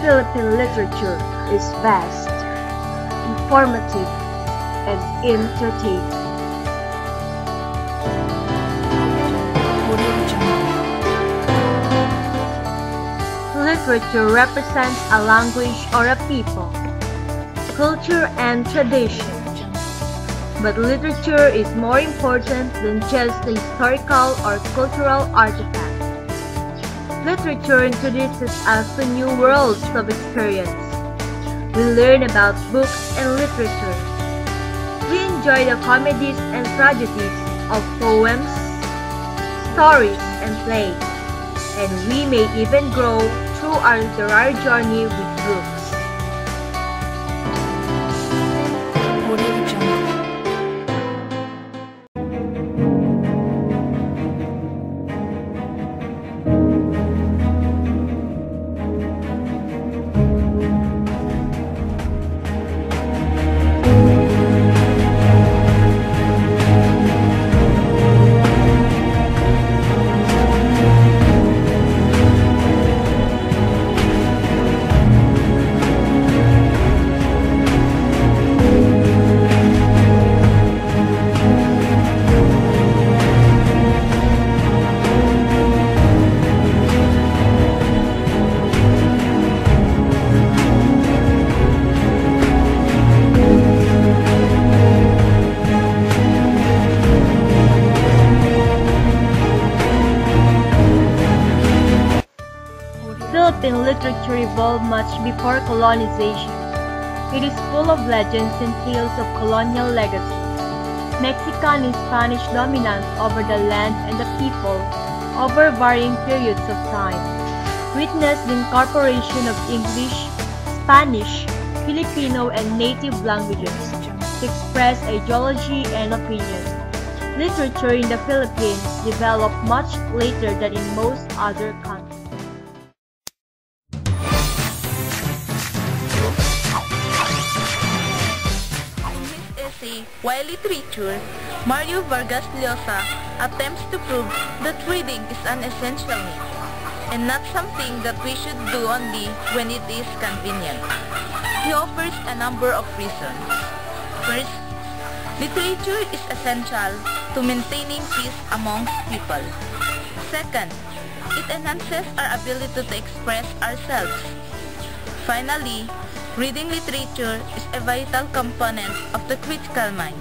Philippine literature is vast, informative, and entertaining. Literature represents a language or a people, culture and tradition. But literature is more important than just a historical or cultural artifact. Literature introduces us to new worlds of experience. We learn about books and literature. We enjoy the comedies and tragedies of poems, stories, and plays. And we may even grow through our literary journey with books. Philippine literature evolved much before colonization. It is full of legends and tales of colonial legacy. Mexican and Spanish dominance over the land and the people over varying periods of time. Witness the incorporation of English, Spanish, Filipino, and native languages to express ideology and opinion. Literature in the Philippines developed much later than in most other countries. Why Literature, Mario Vargas Llosa attempts to prove that reading is an essential need, and not something that we should do only when it is convenient. He offers a number of reasons. First, literature is essential to maintaining peace amongst people. Second, it enhances our ability to express ourselves. Finally, reading literature is a vital component of the critical mind.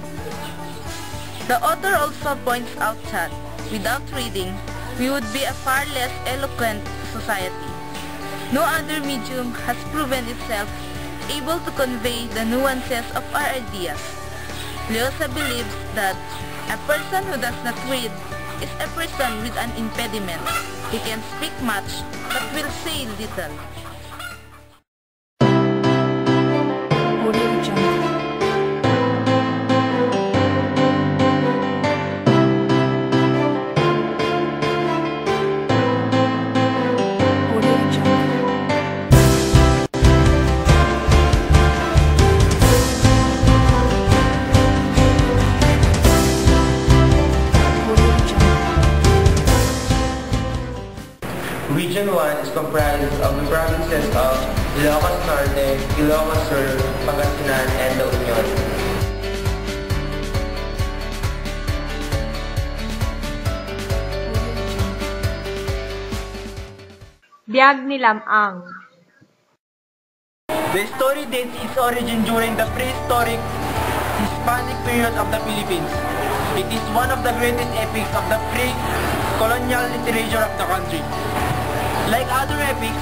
The author also points out that, without reading, we would be a far less eloquent society. No other medium has proven itself able to convey the nuances of our ideas. Llosa believes that a person who does not read is a person with an impediment. He can speak much, but will say little. Region 1 is comprised of the provinces of Ilocos Norte, Ilocos Sur, Pangasinan, and La Union. Biyag ni Lamang. The story dates its origin during the prehistoric Hispanic period of the Philippines. It is one of the greatest epics of the pre-colonial literature of the country. Like other epics,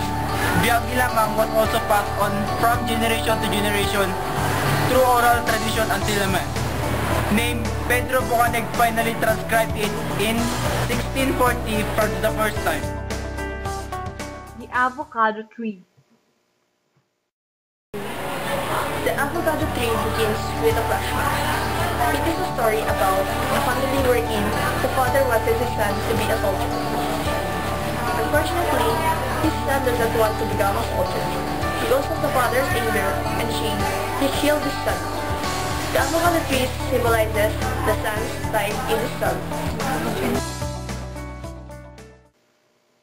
Biyag ni Lamang was also passed on from generation to generation through oral tradition until man. Named Pedro Bocaneg finally transcribed it in 1640 for the first time. The Avocado Tree. The avocado tree begins with a flashback. It is a story about a family wherein the father wanted his son to be a soldier. Unfortunately, his son doesn't want to become a soldier. Because of the father's anger and shame, he killed his son. The avocado tree symbolizes the son's life in the sun.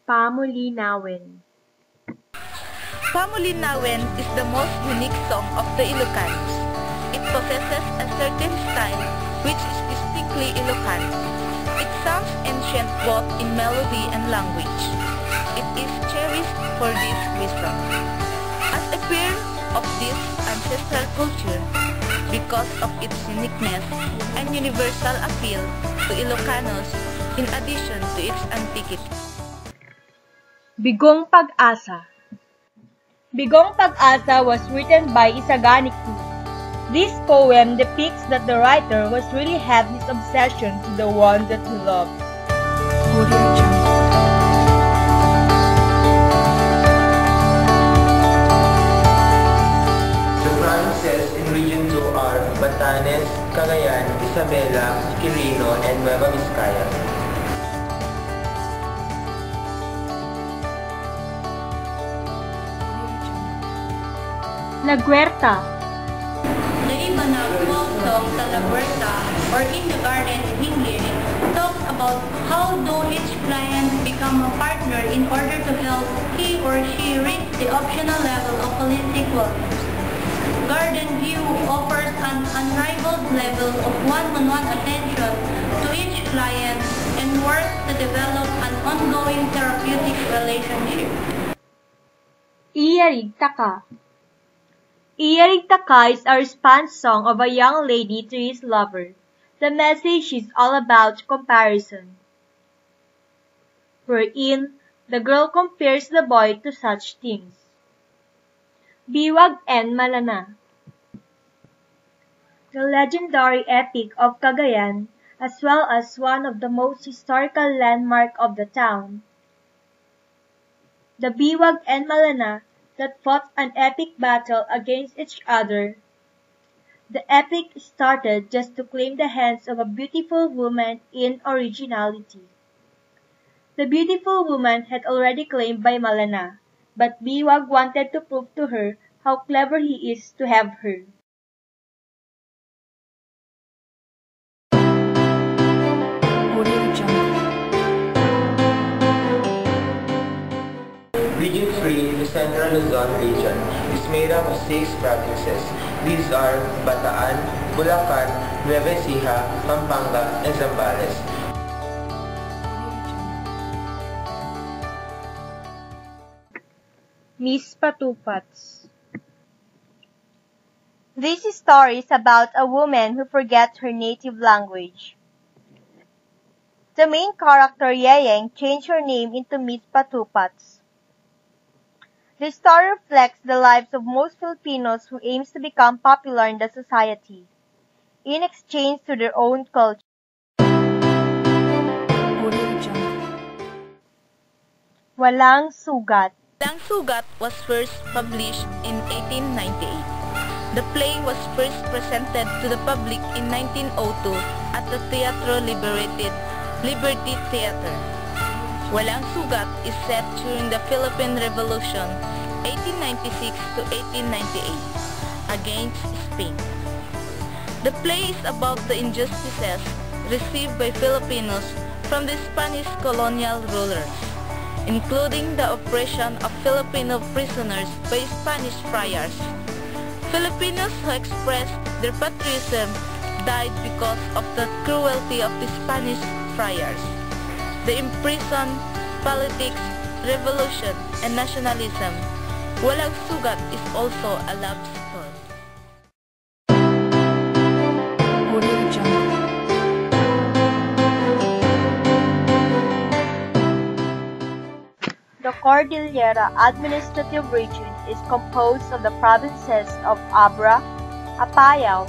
Pamulinawin. Pamulinawen is the most unique song of the Ilocanos. It possesses a certain style which is distinctly Ilocano. It sounds ancient both in melody and language. It is cherished for this reason. As a peer of this ancestral culture, because of its uniqueness and universal appeal to Ilocanos in addition to its antiquity. Bigong Pag-asa. Bigong Pag-asa was written by Isagani Cruz. This poem depicts that the writer was really had this obsession to the one that he loved. The provinces in Region 2 are Batanes, Cagayan, Isabela, Quirino, and Nueva Vizcaya. La Huerta. The Ibanag folk song sa La Huerta, or in the garden in English, talks about how do each client become a partner in order to help he or she reach the optional level of holistic wellness. Garden View offers an unrivaled level of one-on-one attention to each client and works to develop an ongoing therapeutic relationship. Iyarigtaka. Iyarigtaka is a response song of a young lady to his lover. The message is all about comparison, wherein the girl compares the boy to such things. Biwag and Malana. The legendary epic of Cagayan, as well as one of the most historical landmark of the town. The Biwag and Malana that fought an epic battle against each other. The epic started just to claim the hands of a beautiful woman in originality. The beautiful woman had already claimed by Malana, but Biwag wanted to prove to her how clever he is to have her. Region 3, the Central Luzon region, is made up of 6 provinces. These are Bataan, Bulacan, Nueva Ecija, Pampanga, and Zambales. Miss Patupats. This story is about a woman who forgets her native language. The main character, Yeyeng, changed her name into Miss Patupats. The story reflects the lives of most Filipinos who aims to become popular in the society, in exchange to their own culture. Walang Sugat. Walang Sugat was first published in 1898. The play was first presented to the public in 1902 at the Teatro Liberty Theater. Walang Sugat is set during the Philippine Revolution, 1896 to 1898, against Spain. The play is about the injustices received by Filipinos from the Spanish colonial rulers, including the oppression of Filipino prisoners by Spanish friars. Filipinos who expressed their patriotism died because of the cruelty of the Spanish friars. The imprisoned, politics, revolution, and nationalism. Walang Sugat is also a love story. The Cordillera Administrative Region is composed of the provinces of Abra, Apayao,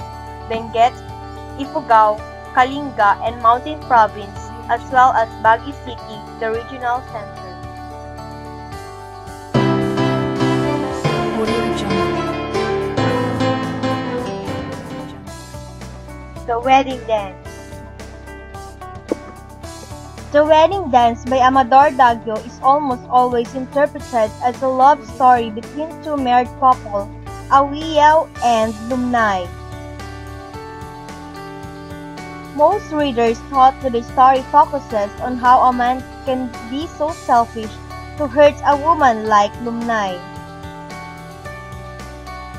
Benguet, Ifugao, Kalinga, and Mountain Province, as well as Baguio City, the regional center. The Wedding Dance. The Wedding Dance by Amador Daggio is almost always interpreted as a love story between two married couple, Awiyaw and Lumnay. Most readers thought that the story focuses on how a man can be so selfish to hurt a woman like Lumnay.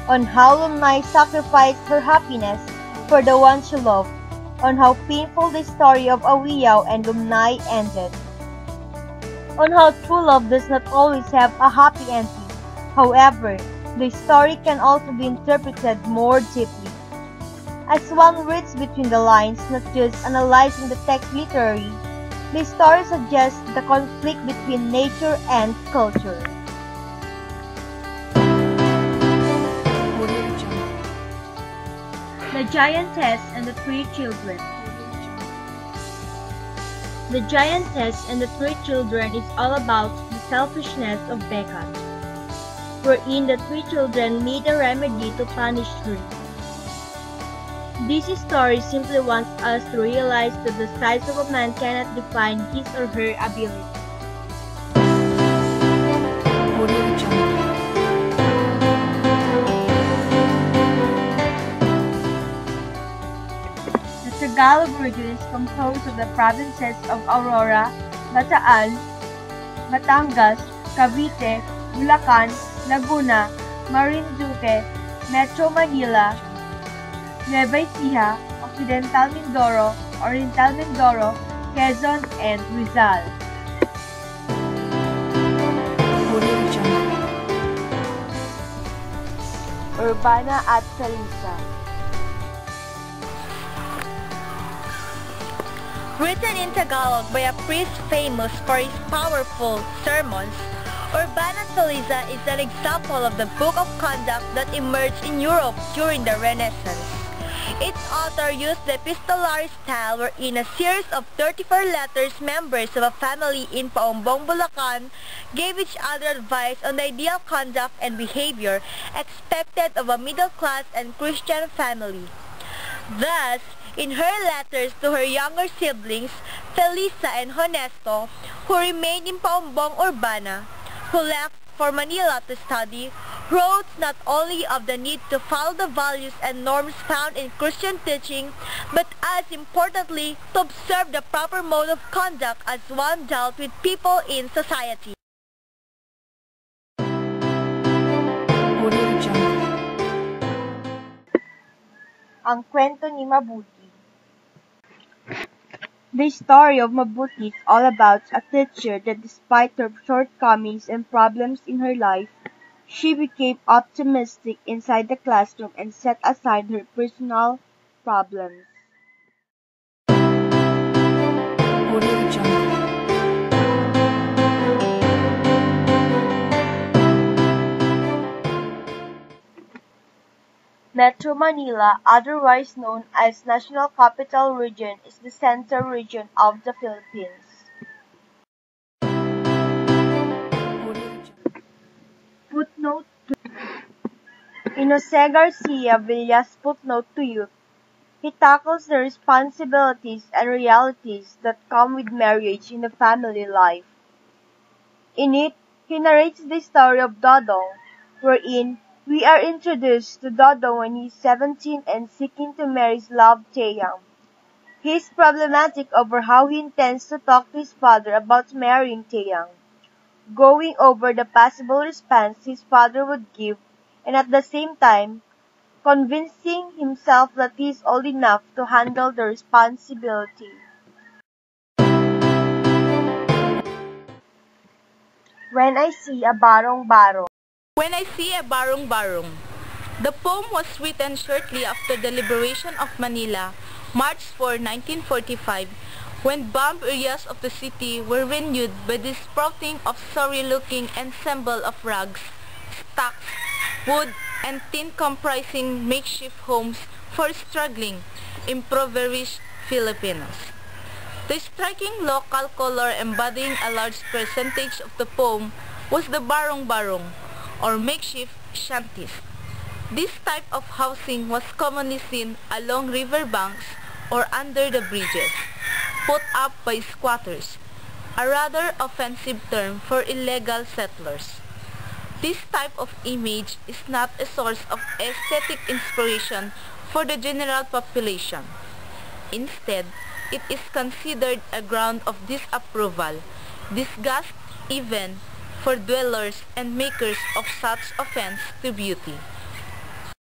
on how Lumnai sacrificed her happiness for the one she loved, on how painful the story of Awiyaw and Lumnai ended, on how true love does not always have a happy ending. However, the story can also be interpreted more deeply. As one reads between the lines, not just analyzing the text literally, the story suggests the conflict between nature and culture. The Giantess and the Three Children. The Giantess and the Three Children is all about the selfishness of Becca, wherein the three children need a remedy to punish her. This story simply wants us to realize that the size of a man cannot define his or her ability. The Tagalog region is composed of the provinces of Aurora, Bataan, Batangas, Cavite, Bulacan, Laguna, Marinduque, Metro Manila, Nueva Ecija, Occidental Mindoro, Oriental Mindoro, Quezon, and Rizal. Urbana at Salisa. Written in Tagalog by a priest famous for his powerful sermons, Urbana Salisa is an example of the book of conduct that emerged in Europe during the Renaissance. Its author used the epistolary style wherein a series of 34 letters members of a family in Paumbong, Bulacan gave each other advice on the ideal conduct and behavior expected of a middle-class and Christian family. Thus, in her letters to her younger siblings, Felisa and Honesto, who remained in Paumbong, Urbana, who left for Manila to study, wrote not only of the need to follow the values and norms found in Christian teaching, but as importantly, to observe the proper mode of conduct as one dealt with people in society. Ang kwento ni Mabuti. The story of Mabuti is all about a teacher that despite her shortcomings and problems in her life, she became optimistic inside the classroom and set aside her personal problems. Metro Manila, otherwise known as National Capital Region, is the central region of the Philippines. Footnote 2. In Jose Garcia Villa's Footnote to Youth, he tackles the responsibilities and realities that come with marriage in the family life. In it, he narrates the story of Dodong, wherein we are introduced to Dodong when he is 17 and seeking to marry his love Taeyang. He is problematic over how he intends to talk to his father about marrying Taeyang, going over the possible response his father would give, and at the same time, convincing himself that he is old enough to handle the responsibility. When I See a Barong-Barong. When I See a Barong-Barong. The poem was written shortly after the liberation of Manila, March 4, 1945, when bombed areas of the city were renewed by the sprouting of sorry-looking ensemble of rags, stacks, wood, and tin comprising makeshift homes for struggling, impoverished Filipinos. The striking local color embodying a large percentage of the poem was the barong-barong, or makeshift shanties. This type of housing was commonly seen along river banks or under the bridges, put up by squatters, a rather offensive term for illegal settlers. This type of image is not a source of aesthetic inspiration for the general population. Instead, it is considered a ground of disapproval, disgust even, for dwellers and makers of such offense to beauty.